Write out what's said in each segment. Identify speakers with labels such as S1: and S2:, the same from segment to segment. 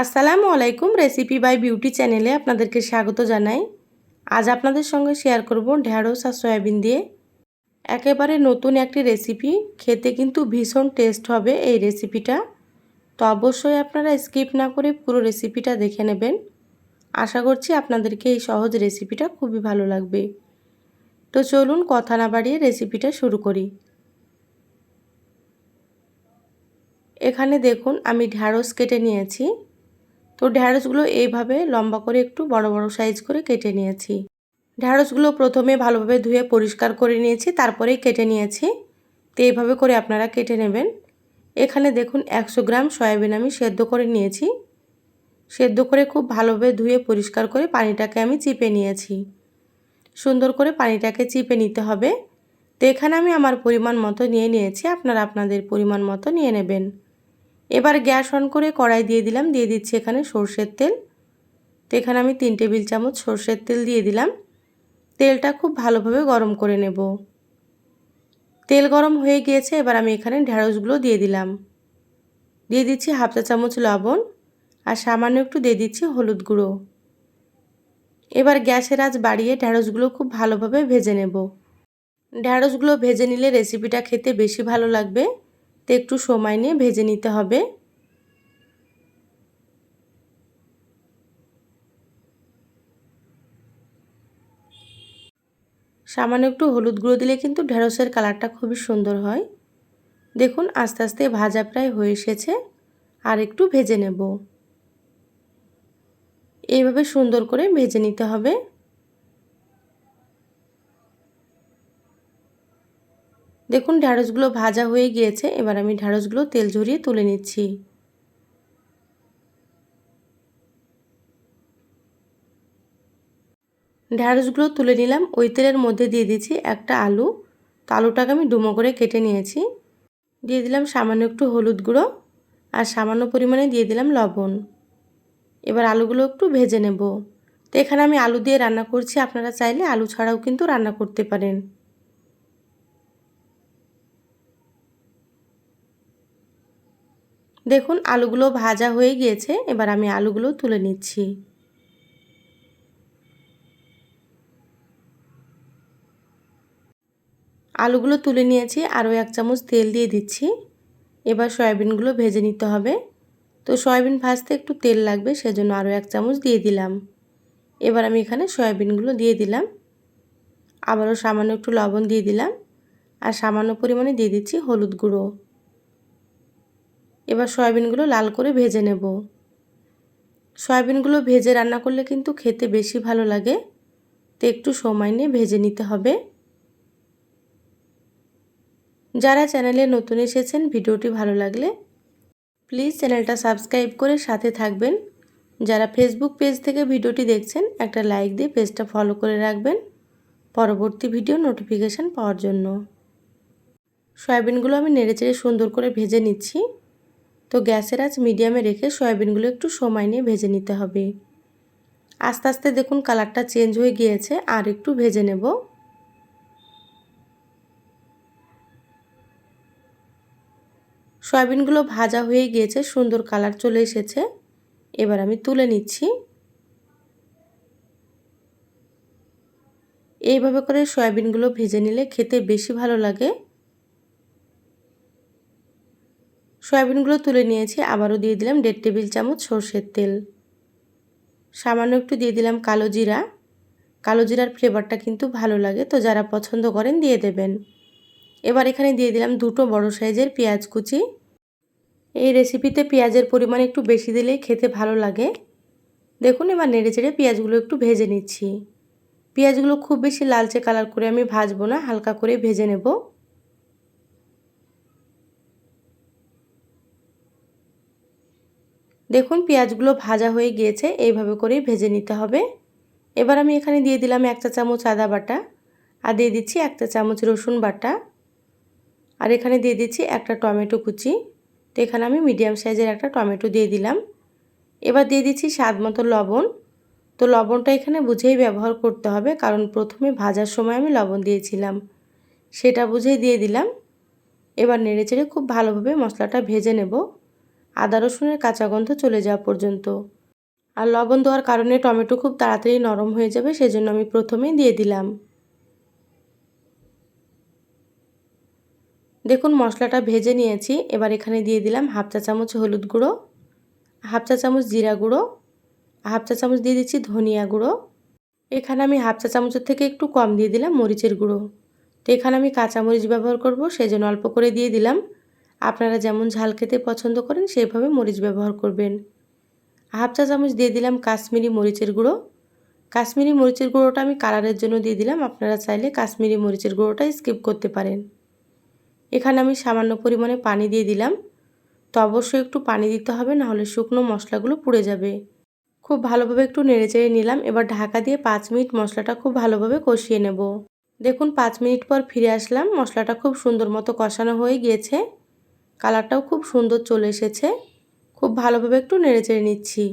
S1: আসসালামু আলাইকুম। Recipe by beauty চ্যানেলে আপনাদেরকে স্বাগত জানাই। আজ আপনাদের সঙ্গে শেয়ার করব ঢ্যাঁড়স আর সয়াবিন দিয়ে একেবারে নতুন একটি রেসিপি। খেতে কিন্তু ভীষণ টেস্ট হবে এই রেসিপিটা। তো অবশ্যই আপনারা স্কিপ না করে পুরো রেসিপিটা দেখে নেবেন। আশা করছি আপনাদেরকে এই সহজ রেসিপিটা খুবই ভালো লাগবে। তো চলুন কথা না বাড়িয়ে রেসিপিটা শুরু করি। এখানে দেখুন আমি ঢ্যাঁড়স কেটে নিয়েছি। তো ঢ্যাঁড়সগুলো এইভাবে লম্বা করে একটু বড় বড় সাইজ করে কেটে নিয়েছি। ঢ্যাঁড়সগুলো প্রথমে ভালোভাবে ধুয়ে পরিষ্কার করে নিয়েছি, তারপরেই কেটে নিয়েছি। তো এইভাবে করে আপনারা কেটে নেবেন। এখানে দেখুন 100 গ্রাম সয়াবিন আমি সেদ্ধ করে নিয়েছি। সেদ্ধ করে খুব ভালোভাবে ধুয়ে পরিষ্কার করে পানিটাকে আমি চিপে নিয়েছি। সুন্দর করে পানিটাকে চিপে নিতে হবে। তো এখানে আমি আমার পরিমাণ মতো নিয়ে নিয়েছি, আপনারা আপনাদের পরিমাণ মতো নিয়ে নেবেন। এবার গ্যাস অন করে কড়াই দিয়ে দিলাম, দিয়ে দিচ্ছি এখানে সরষের তেল। তো এখানে আমি 3 টেবিল চামচ সরষের তেল দিয়ে দিলাম। তেলটা খুব ভালোভাবে গরম করে নেব। তেল গরম হয়ে গিয়েছে, এবার আমি এখানে ঢ্যাঁড়সগুলো দিয়ে দিলাম। দিয়ে দিচ্ছি হাফ চা চামচ লবণ আর সামান্য একটু দিয়ে দিচ্ছি হলুদ গুঁড়ো। এবার গ্যাসের আঁচ বাড়িয়ে ঢ্যাঁড়সগুলো খুব ভালোভাবে ভেজে নেব। ঢ্যাঁড়সগুলো ভেজে নিলে রেসিপিটা খেতে বেশি ভালো লাগবে। তো একটু সময় নিয়ে ভেজে নিতে হবে। সামান্য একটু হলুদ গুঁড়ো দিলে কিন্তু ঢ্যাঁড়সের কালারটা খুবই সুন্দর হয়। দেখুন আস্তে আস্তে ভাজা প্রায় হয়ে এসেছে, আর একটু ভেজে নেব। এইভাবে সুন্দর করে ভেজে নিতে হবে। দেখুন ঢ্যাঁড়সগুলো ভাজা হয়ে গিয়েছে, এবার আমি ঢ্যাঁড়সগুলো তেল ঝরিয়ে তুলে নিচ্ছি। ঢ্যাঁড়সগুলো তুলে নিলাম। ওই তেলের মধ্যে দিয়ে দিচ্ছি একটা আলু। তো আলুটাকে আমি ডুমো করে কেটে নিয়েছি। দিয়ে দিলাম সামান্য একটু হলুদ গুঁড়ো আর সামান্য পরিমাণে দিয়ে দিলাম লবণ। এবার আলুগুলো একটু ভেজে নেব। তো এখানে আমি আলু দিয়ে রান্না করছি, আপনারা চাইলে আলু ছাড়াও কিন্তু রান্না করতে পারেন। দেখুন আলুগুলো ভাজা হয়ে গিয়েছে, এবার আমি আলুগুলো তুলে নিচ্ছি। আলুগুলো তুলে নিয়েছি, আরও 1 চামচ তেল দিয়ে দিচ্ছি। এবার সয়াবিনগুলো ভেজে নিতে হবে। তো সয়াবিন ভাজতে একটু তেল লাগবে, সেজন্য আরও 1 চামচ দিয়ে দিলাম। এবার আমি এখানে সয়াবিনগুলো দিয়ে দিলাম। আবারও সামান্য একটু লবণ দিয়ে দিলাম আর সামান্য পরিমাণে দিয়ে দিচ্ছি হলুদ গুঁড়ো। এবার সয়াবিনগুলো লাল করে ভেজে নেব। সয়াবিনগুলো ভেজে রান্না করলে কিন্তু খেতে বেশি ভালো লাগে। তো একটু সময় নিয়ে ভেজে নিতে হবে। যারা চ্যানেলে নতুন এসেছেন, ভিডিওটি ভালো লাগলে প্লিজ চ্যানেলটা সাবস্ক্রাইব করে সাথে থাকবেন। যারা ফেসবুক পেজ থেকে ভিডিওটি দেখছেন, একটা লাইক দিয়ে পেজটা ফলো করে রাখবেন পরবর্তী ভিডিও নোটিফিকেশান পাওয়ার জন্য। সয়াবিনগুলো আমি নেড়েচেড়ে সুন্দর করে ভেজে নিচ্ছি। তো গ্যাসের আঁচ মিডিয়ামে রেখে সয়াবিনগুলো একটু সময় নিয়ে ভেজে নিতে হবে। আস্তে আস্তে দেখুন কালারটা চেঞ্জ হয়ে গিয়েছে, আর একটু ভেজে নেব। সয়াবিনগুলো ভাজা হয়ে গিয়েছে, সুন্দর কালার চলে এসেছে। এবার আমি তুলে নিচ্ছি। এইভাবে করে সয়াবিনগুলো ভেজে নিলে খেতে বেশি ভালো লাগে। সয়াবিনগুলো তুলে নিয়েছি, আবারও দিয়ে দিলাম 1.5 টেবিল চামচ সরষের তেল। সামান্য একটু দিয়ে দিলাম কালো জিরা। কালো জিরার ফ্লেভারটা কিন্তু ভালো লাগে, তো যারা পছন্দ করেন দিয়ে দেবেন। এবার এখানে দিয়ে দিলাম 2টো বড় সাইজের পেঁয়াজ কুচি। এই রেসিপিতে পেঁয়াজের পরিমাণ একটু বেশি দিলেই খেতে ভালো লাগে। দেখুন এবার নেড়েচেড়ে পেঁয়াজগুলো একটু ভেজে নিচ্ছি। পেঁয়াজগুলো খুব বেশি লালচে কালার করে আমি ভাজবো না, হালকা করে ভেজে নেব। দেখুন পেঁয়াজগুলো ভাজা হয়ে গিয়েছে, এইভাবে করেই ভেজে নিতে হবে। এবার আমি এখানে দিয়ে দিলাম 1 চা চামচ আদা বাটা আর দিয়ে দিচ্ছি 1 চা চামচ রসুন বাটা আর এখানে দিয়ে দিচ্ছি একটা টমেটো কুচি। তো এখানে আমি মিডিয়াম সাইজের একটা টমেটো দিয়ে দিলাম। এবার দিয়ে দিচ্ছি স্বাদ মতো লবণ। তো লবণটা এখানে বুঝেই ব্যবহার করতে হবে, কারণ প্রথমে ভাজার সময় আমি লবণ দিয়েছিলাম, সেটা বুঝেই দিয়ে দিলাম। এবার নেড়েচেড়ে খুব ভালোভাবে মশলাটা ভেজে নেব। আদা রসুনের কাঁচা গন্ধ চলে যাওয়া পর্যন্ত। আর লবণ দেওয়ার কারণে টমেটো খুব তাড়াতাড়ি নরম হয়ে যাবে, সেজন্য আমি প্রথমেই দিয়ে দিলাম। দেখুন মশলাটা ভেজে নিয়েছি। এবার এখানে দিয়ে দিলাম হাফ চা চামচ হলুদ গুঁড়ো, হাফ চা চামচ জিরা গুঁড়ো, হাফ চা চামচ দিয়ে দিচ্ছি ধনিয়া গুঁড়ো। এখানে আমি হাফ চা চামচের থেকে একটু কম দিয়ে দিলাম মরিচের গুঁড়ো। তো এখানে আমি কাঁচা মরিচ ব্যবহার করব, সেজন্য অল্প করে দিয়ে দিলাম। আপনারা যেমন ঝাল খেতে পছন্দ করেন সেইভাবে মরিচ ব্যবহার করবেন। হাফ চা চামচ দিয়ে দিলাম কাশ্মীরি মরিচের গুঁড়ো। কাশ্মীরি মরিচের গুঁড়োটা আমি কালারের জন্য দিয়ে দিলাম, আপনারা চাইলে কাশ্মীরি মরিচের গুঁড়োটা স্কিপ করতে পারেন। এখানে আমি সামান্য পরিমাণে পানি দিয়ে দিলাম। তো অবশ্যই একটু পানি দিতে হবে, নাহলে শুকনো মশলাগুলো পুড়ে যাবে। খুব ভালোভাবে একটু নেড়েচেড়ে নিলাম। এবার ঢাকা দিয়ে 5 মিনিট মশলাটা খুব ভালোভাবে কষিয়ে নেব। দেখুন 5 মিনিট পর ফিরে আসলাম। মশলাটা খুব সুন্দর মতো কষানো হয়ে গিয়েছে, কালারটাও খুব সুন্দর চলে এসেছে। খুব ভালোভাবে একটু নেড়েচেড়ে নিচ্ছি।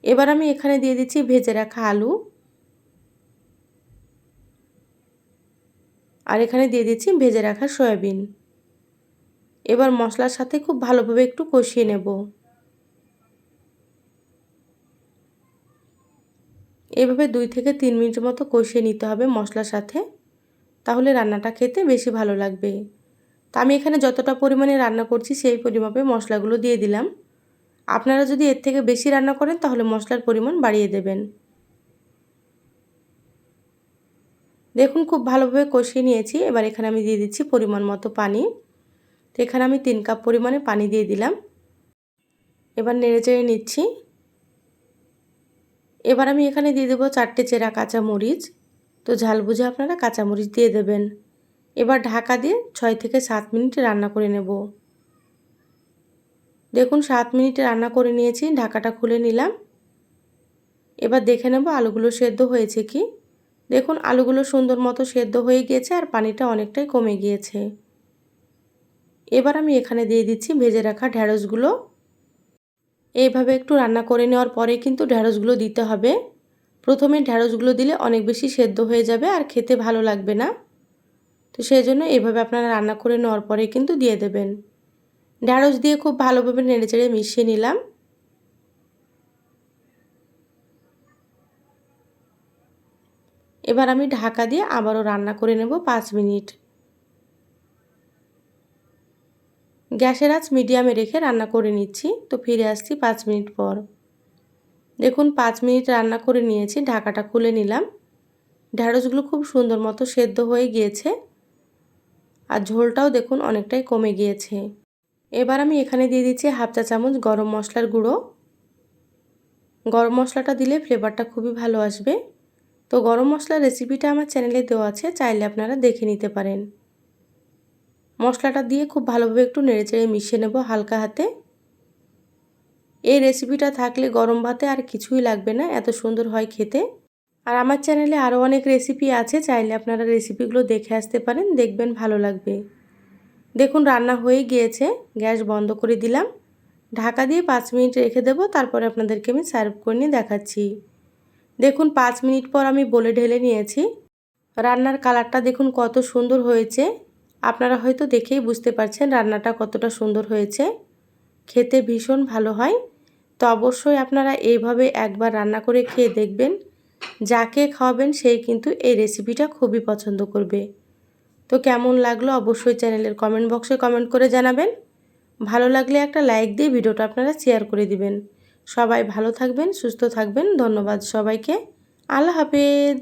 S1: এবার আমি এখানে দিয়ে দিচ্ছি ভেজে রাখা আলু, আর এখানে দিয়ে দিচ্ছি ভেজে রাখা সয়াবিন। এবার মশলার সাথে খুব ভালোভাবে একটু কষিয়ে নেব। এভাবে 2 থেকে 3 মিনিটের মতো কষিয়ে নিতে হবে মশলার সাথে, তাহলে রান্নাটা খেতে বেশি ভালো লাগবে। তো আমি এখানে যতটা পরিমাণে রান্না করছি সেই পরিমাপে মশলাগুলো দিয়ে দিলাম। আপনারা যদি এর থেকে বেশি রান্না করেন তাহলে মশলার পরিমাণ বাড়িয়ে দেবেন। দেখুন খুব ভালোভাবে কষিয়ে নিয়েছি। এবার এখানে আমি দিয়ে দিচ্ছি পরিমাণ মতো পানি। তো এখানে আমি 3 কাপ পরিমাণে পানি দিয়ে দিলাম। এবার নেড়েচেড়ে নিচ্ছি। এবার আমি এখানে দিয়ে দেবো 4টে চেরা কাঁচা মরিচ। তো ঝাল বুঝে আপনারা কাঁচা মরিচ দিয়ে দেবেন। এবার ঢাকা দিয়ে 6 থেকে 7 মিনিট রান্না করে নেব। দেখুন 7 মিনিট রান্না করে নিয়েছি, ঢাকাটা খুলে নিলাম। এবার দেখে নেব আলুগুলো সেদ্ধ হয়েছে কি। দেখুন আলুগুলো সুন্দর মতো সেদ্ধ হয়ে গিয়েছে আর পানিটা অনেকটাই কমে গিয়েছে। এবার আমি এখানে দিয়ে দিচ্ছি ভেজে রাখা ঢ্যাঁড়সগুলো। এইভাবে একটু রান্না করে নেওয়ার পরে কিন্তু ঢ্যাঁড়সগুলো দিতে হবে। প্রথমে ঢ্যাঁড়সগুলো দিলে অনেক বেশি সেদ্ধ হয়ে যাবে আর খেতে ভালো লাগবে না। তো সেই জন্য এইভাবে আপনারা রান্না করে নেওয়ার পরে কিন্তু দিয়ে দেবেন। ঢ্যাঁড়স দিয়ে খুব ভালোভাবে নেড়েচেড়ে মিশিয়ে নিলাম। এবার আমি ঢাকা দিয়ে আবারও রান্না করে নেব 5 মিনিট। গ্যাসের আঁচ মিডিয়ামে রেখে রান্না করে নিচ্ছি। তো ফিরে আসছি 5 মিনিট পর। দেখুন 5 মিনিট রান্না করে নিয়েছি, ঢাকাটা খুলে নিলাম। ঢ্যাঁড়সগুলো খুব সুন্দর মতো সেদ্ধ হয়ে গিয়েছে আর ঝোলটাও দেখুন অনেকটাই কমে গিয়েছে। এবার আমি এখানে দিয়ে দিচ্ছি হাফ চা চামচ গরম মশলার গুঁড়ো। গরম মশলাটা দিলে ফ্লেভারটা খুবই ভালো আসবে। তো গরম মশলার রেসিপিটা আমার চ্যানেলে দেওয়া আছে, চাইলে আপনারা দেখে নিতে পারেন। মশলাটা দিয়ে খুব ভালোভাবে একটু নেড়েচেড়ে মিশিয়ে নেব হালকা হাতে। এই রেসিপিটা থাকলে গরম ভাতে আর কিছুই লাগবে না, এত সুন্দর হয় খেতে। আর আমার চ্যানেলে আরও অনেক রেসিপি আছে, চাইলে আপনারা রেসিপিগুলো দেখে আসতে পারেন, দেখবেন ভালো লাগবে। দেখুন রান্না হয়ে গিয়েছে, গ্যাস বন্ধ করে দিলাম। ঢাকা দিয়ে 5 মিনিট রেখে দেবো, তারপরে আপনাদেরকে আমি সার্ভ করে নিয়ে দেখাচ্ছি। দেখুন 5 মিনিট পর আমি বলে ঢেলে নিয়েছি। রান্নার কালারটা দেখুন কত সুন্দর হয়েছে। আপনারা হয়তো দেখেই বুঝতে পারছেন রান্নাটা কতটা সুন্দর হয়েছে। খেতে ভীষণ ভালো হয়। তো অবশ্যই আপনারা এইভাবে একবার রান্না করে খেয়ে দেখবেন। যাকে খাওয়াবেন সেই কিন্তু এই রেসিপিটা খুবই পছন্দ করবে। তো কেমন লাগলো অবশ্যই চ্যানেলের কমেন্ট বক্সে কমেন্ট করে জানাবেন। ভালো লাগলে একটা লাইক দিয়ে ভিডিওটা আপনারা শেয়ার করে দিবেন। সবাই ভালো থাকবেন, সুস্থ থাকবেন। ধন্যবাদ সবাইকে। আল্লাহ হাফেজ।